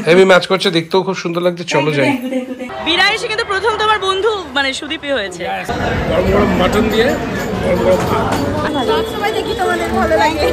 Heavy match করছে, দেখতেও খুব সুন্দর লাগছে। চলো যাই। বিরা এসে কিন্তু প্রথম তোমার বন্ধু মানে সুদীপই হয়েছে। গরম গরম মাটন দিয়ে গরম গরম সবসময় দেখি তোমাদের ভালো লাগে।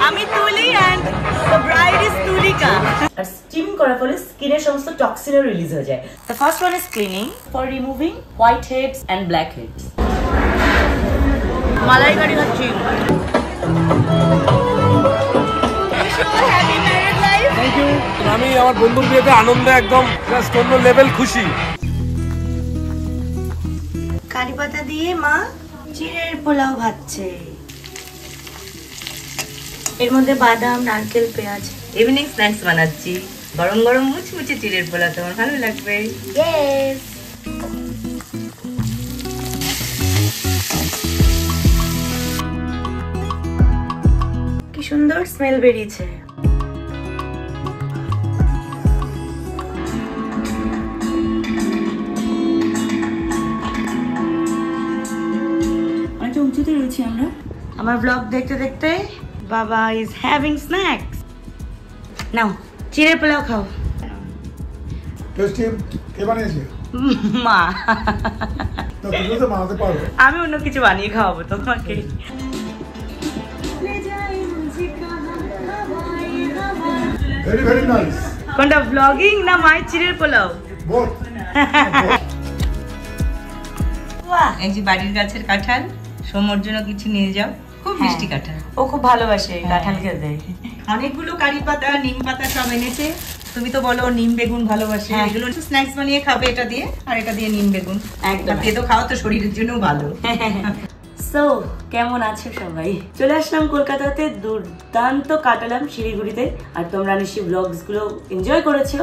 আমি Tuli and the bride is Tulika. আর স্টিম করার ফলে স্কিনের সমস্ত টক্সিন রিলিজ হয়ে যায়। The first one is cleaning for removing white heads and black heads. Malaikari খাচ্ছি। আমি আমার বন্ধুর বিয়েতে আনন্দে একদম জাস্ট অন্য লেভেল খুশি। কারি পাতা দিয়ে মা চিড়ের পোলাও ভাজছে। এর মধ্যে বাদাম, নারকেল, পেঁয়াজ। ইভিনিং স্ন্যাক্স বানাচ্ছি। গরম গরম মুচমুচে চিড়ের পোলাও তোমার ভালো লাগবে। ইয়েস। কি সুন্দর স্মেল বেরিয়েছে। উঁচুতে রয়েছি আমরা। আমার ব্লগ দেখতে দেখতে বাবা ইজ হ্যাভিং স্ন্যাক্স। নাও চিড়ের পোলাও খাও। কে বানিয়েছে? মা। তো তুমি তো বানাতে পারো। আমি অন্য কিছু বানিয়ে খাওয়াবো তোমাকে। Very very nice. কোনটা ব্লগিং না মায়ের চিড়ের পোলাও? বোথ। এই যে বাড়ির গাছের কাঁঠাল, সোমর জন্য কিছু নিয়ে যাও। খুব মিষ্টি কাঁঠাল, ও খুব ভালোবাসে কাঁঠাল খেতে। অনেকগুলো কারি পাতা, নিম পাতা সব এনেছে। তুমি তো বলো নিম বেগুন ভালোবাসে, এগুলো স্ন্যাক্স বানিয়ে খাবে এটা দিয়ে, আর এটা দিয়ে নিম বেগুন একদম দিয়ে তো খাওয়া তো শরীরের জন্য ভালো। সো কেমন আছো সবাই? চলে আসলাম কলকাতাতে, দুর্দান্ত কাটালাম শিলিগুড়িতে। আর তোমরা নিশ্চয়ই ব্লগস গুলো এনজয় করেছো,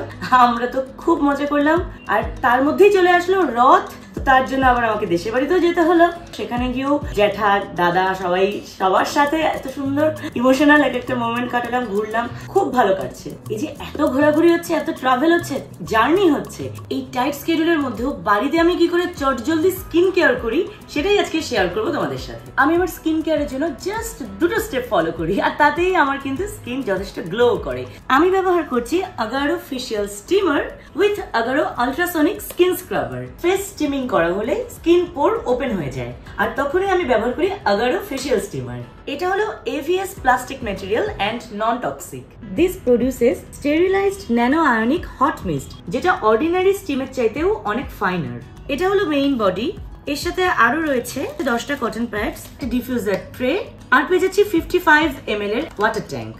আমরা তো খুব মজা করলাম। আর তার মধ্যেই চলে আসলো রথ, তো তার জন্য আবার আমাকে দেশের বাড়িতেও যেতে হলো। সেখানে গিয়েও জ্যাঠা, দাদা সবাই সবার সাথে এত সুন্দর ইমোশনাল একটা মোমেন্ট কাটালাম, ঘুরলাম, খুব ভালো কাটছে। এই যে এত ঘোরাঘুরি হচ্ছে, এত ট্রাভেল হচ্ছে, জার্নি হচ্ছে, এই টাইট স্কেডিউলের মধ্যেও বাড়িতে আমি কি করে চটজলদি স্কিন কেয়ার করি সেটাই আজকে শেয়ার করবো তোমাদের সাথে। আমি আমার স্কিন কেয়ারের জন্য জাস্ট দুটো স্টেপ ফলো করি, আর তাতেই আমার কিন্তু স্কিন যথেষ্ট গ্লো করে। আমি ব্যবহার করছি Agaro facial steamer with Agaro ultrasonic skin scrubber. Face steaming করা হলে স্কিন পোর ওপেন হয়ে যায়, আর তখনই আমি ব্যবহার করি আগারো ফেশিয়াল স্টিমার। এটা হলো AVS plastic material and non toxic. This produces sterilised nano ionic hot mist, যেটা অর্ডিনারি স্টিমের চাইতেও অনেক ফাইনার। এটা হলো মেইন বডি। এর সাথে আরো রয়েছে 10টা কটন প্যাডস, ডিফিউজার ট্রে, আর পেয়ে যাচ্ছি 55 ml এর ওয়াটার ট্যাঙ্ক।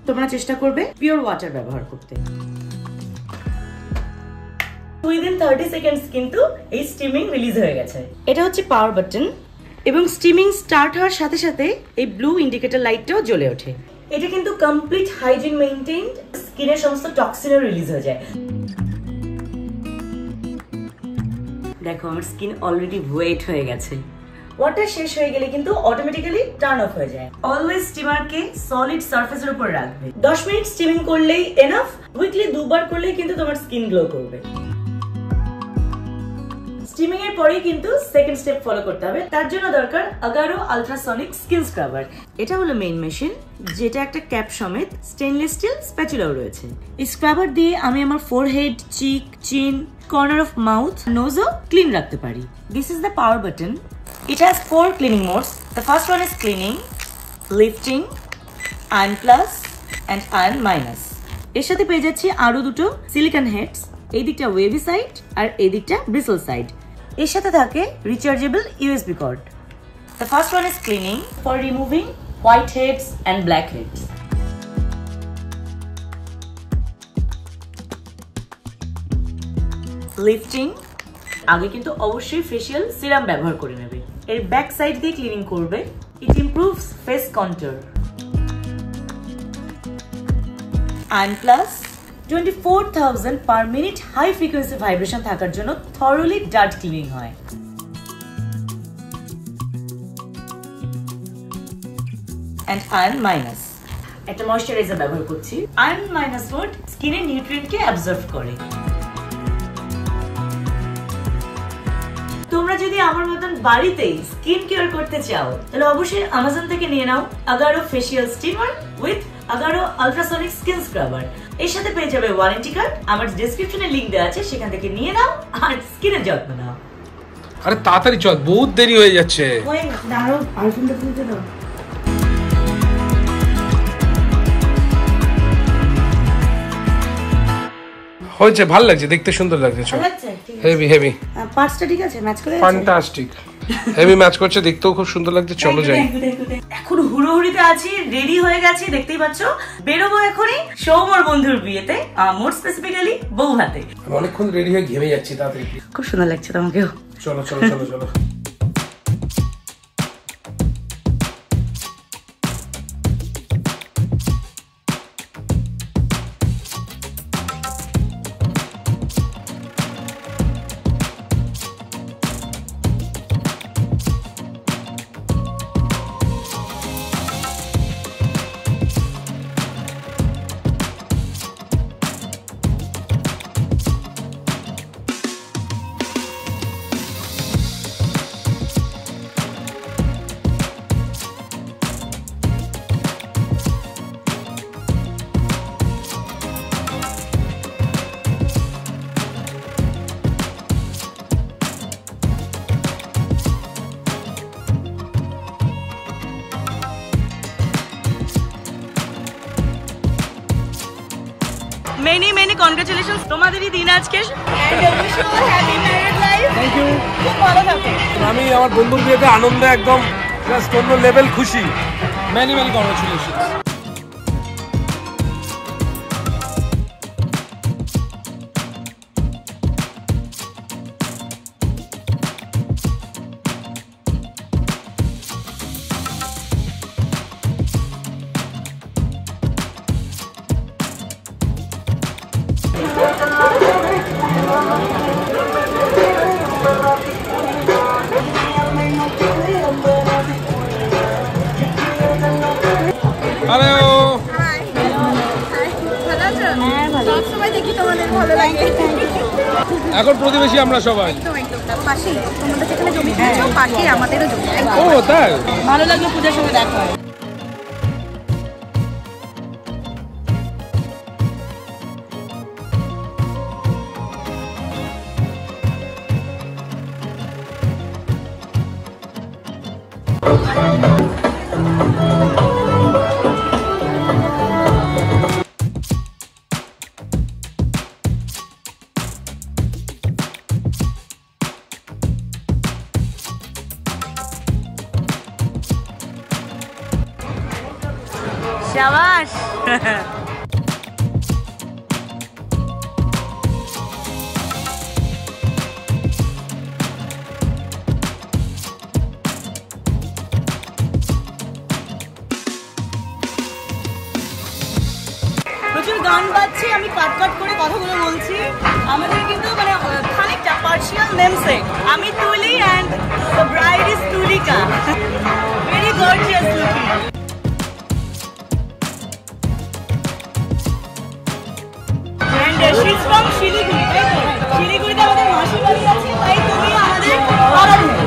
তোমরা চেষ্টা করবে পিওর ওয়াটার ব্যবহার করতে। উইদিন 30 সেকেন্ডস কিন্তু এই স্টিমিং রিলিজ হয়ে গেছে। এটা হচ্ছে পাওয়ার বাটন, এবং স্টিমিং স্টার্ট হওয়ার সাথে সাথে এই ব্লু ইন্ডিকেটর লাইটটাও জ্বলে ওঠে। এটা কিন্তু কমপ্লিট হাইজিন মেইনটেইনড, স্কিনের সমস্ত টক্সিনও রিলিজ হয়ে যায়। দেখো আমার স্কিন অলরেডি ওয়েট হয়ে গেছে। ওয়াটার শেষ হয়ে গেলে কিন্তু অটোমেটিক্যালি টার্ন অফ হয়ে যায়। অলওয়েজ স্টিমারকে সলিড সারফেসের উপর রাখবে। 10 মিনিট স্টিমিং করলেই এনাফ। উইকলি 2 বার করলেই কিন্তু তোমার স্কিন গ্লো করবে। স্টিমিং এর পরেই কিন্তু সেকেন্ড স্টেপ ফলো করতে হবে। তার জন্য দরকার আগারো আলট্রাসনিক স্কিন স্ক্রাবার। এটা হলো মেইন মেশিন, যেটা একটা ক্যাপ সমেত স্টেনলেস স্টিল স্প্যাচুলাও রয়েছে। এই স্ক্রাবার দিয়ে আমি আমার ফোরহেড, চিক, চিন, কর্নার অফ মাউথ, নোজও ক্লিন রাখতে পারি। This is the power button. It has 4 cleaning modes. The first one is cleaning, lifting, iron plus and iron minus. এর সাথে পেয়ে যাচ্ছি আরো দুটো সিলিকন হেডস, এই দিকটা ওয়েভি সাইড আর এই দিকটা ব্রিসল সাইড। এর সাথে থাকে rechargeable USB cord. The first one is cleaning for removing white heads and black heads. Lifting, আগে কিন্তু অবশ্যই ফেশিয়াল সিরাম ব্যবহার করে নেবে। এর ব্যাক সাইড দিয়ে ক্লিনিং করবে। It improves face contour. Ion plus 24,000 per minute high frequency vibration থাকার জন্য থরলি ডার্ট ক্লিনিং হয়। এন্ড আয়রন মাইনাস, একটা ময়শ্চারাইজার ব্যবহার করছি। আয়রন মাইনাস মোড স্কিনের নিউট্রিয়েন্টকে অ্যাবজর্ব করে। তোমরা যদি আমার মতন বাড়িতেই স্কিন কেয়ার করতে চাও তাহলে অবশ্যই অ্যামাজন থেকে নিয়ে নাও Agaro facial steamer with Agaro ultrasonic skin scrubber. এর সাথে পেয়ে যাবে ওয়ারেন্টি কার্ড। আমার ডেসক্রিপশনে লিংক দেওয়া আছে, সেখান থেকে নিয়ে নাও আর স্কিনের যত্ন নাও। আরে তাড়াতাড়ি চল, বহুত দেরি হয়ে যাচ্ছে। দাঁড়াও, পারফিউমটা তুলতে দাও। হয়েছে, ভালো লাগছে, দেখতে সুন্দর লাগছে। চল, হেভি হেভি পার্টসটা ঠিক আছে, ম্যাচ করে ফ্যান্টাস্টিক, হেভি ম্যাচ করছে, দেখতেও খুব সুন্দর লাগছে। চলো যাই। এখন হুড়োহুড়িতে আছি, রেডি হয়ে গেছি, দেখতেই পাচ্ছ। বেরোবো এখনই সৌমর বন্ধুর বিয়েতে, মোর স্পেসিফিক্যালি বউ ভাতে। আমি অনেকক্ষণ রেডি হয়ে ঘেমে যাচ্ছি, তাড়াতাড়ি। খুব সুন্দর লাগছে তোমাকেও। চলো চলো চলো চলো। মেনি মেনি কনগ্রাচুলেশনস তোমাদেরই দিন আজকে। Thank you. খুব ভালো থাকো। আমি আমার বন্ধুর বিয়েতে আনন্দে একদম জাস্ট অন্য লেভেল খুশি। Many many congratulations. হ্যালো। এখন প্রতিবেশী আমরা সবাই। ও তাই, ভালো লাগলো, পূজার সময় দেখা হয়। শাবাশ। প্রচুর গান বাজছে, আমি কাট কাট করে কথাগুলো বলছি। আমাদের কিন্তু মানে খানিকটা পার্সিয়াল নেমসেক। আমি Tuli and the bride is Tulika. Very gorgeous looking. She's from Siliguri, তাই তো? শিলিগুড়িতে আমাদের মাসির বাড়ি আছে, তাই তুমি আমাদের পাড়ার মেয়ে।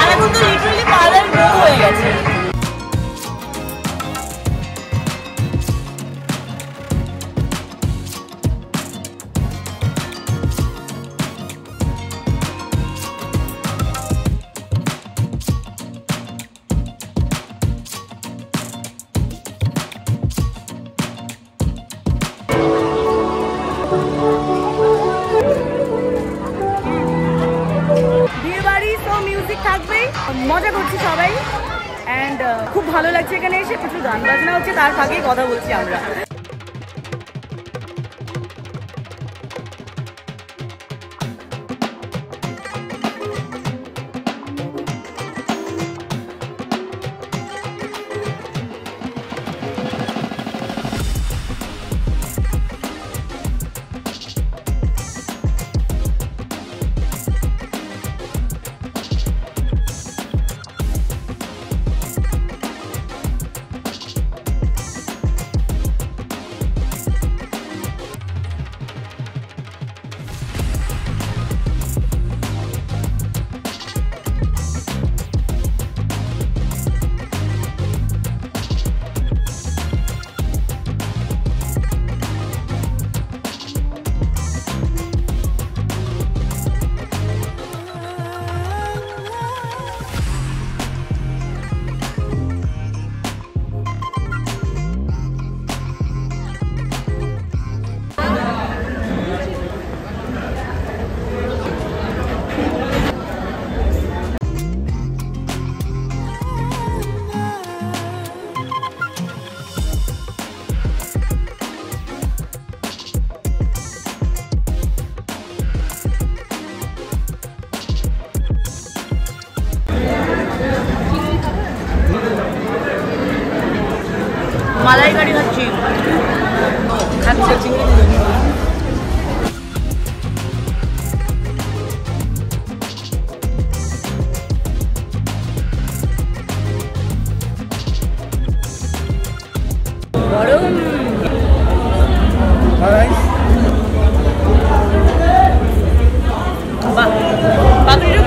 আর এখন তো লিটারালি পাড়ার বউ হয়ে গেছে। থাকবে, মজা করছি সবাই অ্যান্ড খুব ভালো লাগছে এখানে এসে। প্রচুর গান বাজনা হচ্ছে, তার ফাঁকেই কথা বলছি আমরা।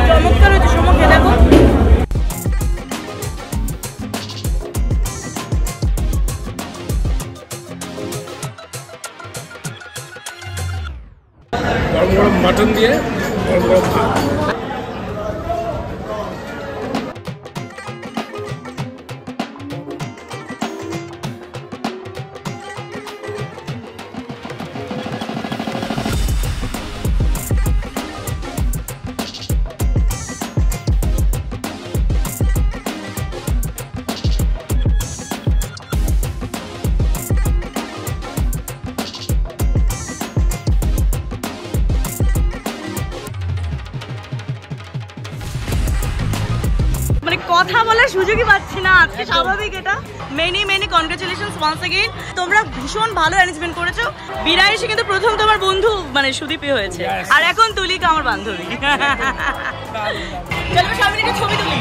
চমৎকার হয়েছে, সমুখে দেখো। গরম গরম মাটন দিয়ে গরম গরম ভাত। কথা বলার সুযোগই পাচ্ছি না আজকে, স্বাভাবিক এটা। Many congratulations once again. তোমরা ভীষণ ভালো অ্যারেঞ্জমেন্ট করেছো। বিরা এসে কিন্তু প্রথম তোমার বন্ধু মানে সুদীপই হয়েছে, আর এখন তুলিকা আমার বান্ধবী। চলো সামনে একটা ছবি তুলি।